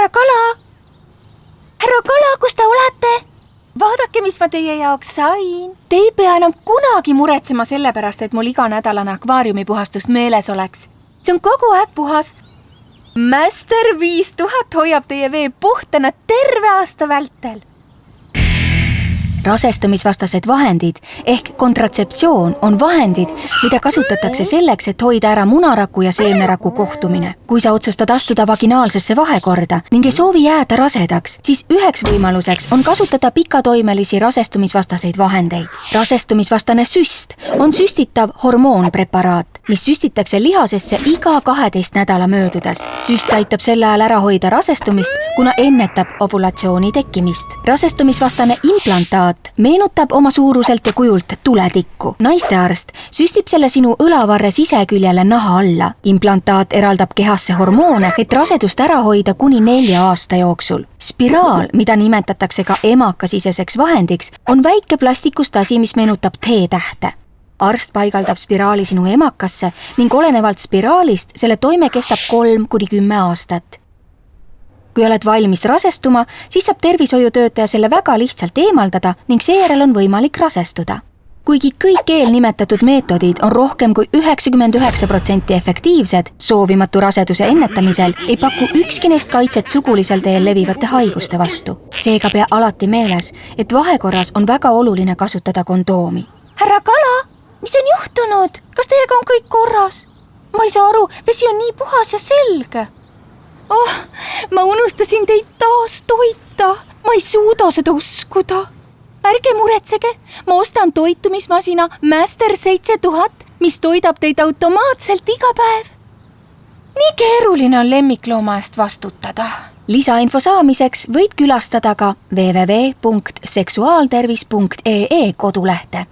härra Kala! Härra Kala, kus te olete? Vaadake, mis ma teie jaoks sain. Te ei pea enam kunagi muretsema selle pärast, et mul iganädalane akvaariumi puhastus meeles oleks. See on kogu aeg puhas. Master 5000 hoiab teie vee puhtana terve aasta vältel. Rasestumisvastased vahendid ehk kontratseptsioon on vahendid, mida kasutatakse selleks, et hoida ära munaraku ja seemneraku kohtumine. Kui sa otsustad astuda vaginaalsesse vahekorda ning ei soovi jääda rasedaks, siis üheks võimaluseks on kasutada pikatoimelisi rasestumisvastaseid vahendeid. Rasestumisvastane süst on süstitav hormoonpreparaat, mis süstitakse lihasesse iga 12 nädala möödudes. Süst aitab selle ajal ära hoida rasestumist, kuna ennetab ovulatsiooni tekkimist. Rasestumisvastane implantaat meenutab oma suuruselt ja kujult tuletikku. Naistearst süstib selle sinu õlavarre siseküljele naha alla. Implantaat eraldab kehasse hormoone, et rasedust ära hoida kuni 4 aasta jooksul. Spiraal, mida nimetatakse ka emakasiseseks vahendiks, on väike plastikust asi, mis meenutab T-tähte. Arst paigaldab spiraali sinu emakasse ning olenevalt spiraalist selle toime kestab 3–10 aastat. Kui oled valmis rasestuma, siis saab tervishoiutöötaja selle väga lihtsalt eemaldada ning seejärel on võimalik rasestuda. Kuigi kõik eelnimetatud meetodid on rohkem kui 99% efektiivsed soovimatu raseduse ennetamisel, ei paku ükski neist kaitset sugulisel teel levivate haiguste vastu. Seega pea alati meeles, et vahekorras on väga oluline kasutada kondoomi. Härra Kala, mis on juhtunud? Kas teiega on kõik korras? Ma ei saa aru, vesi on nii puhas ja selge. Ma unustasin teid taas toita. Ma ei suuda seda uskuda. Ärge muretsege, ma ostan toitumismasina Master 7000, mis toidab teid automaatselt iga päev. Nii keeruline on lemmiklooma eest vastutada. Lisainfo saamiseks võid külastada ka www.seksuaaltervis.ee kodulehte.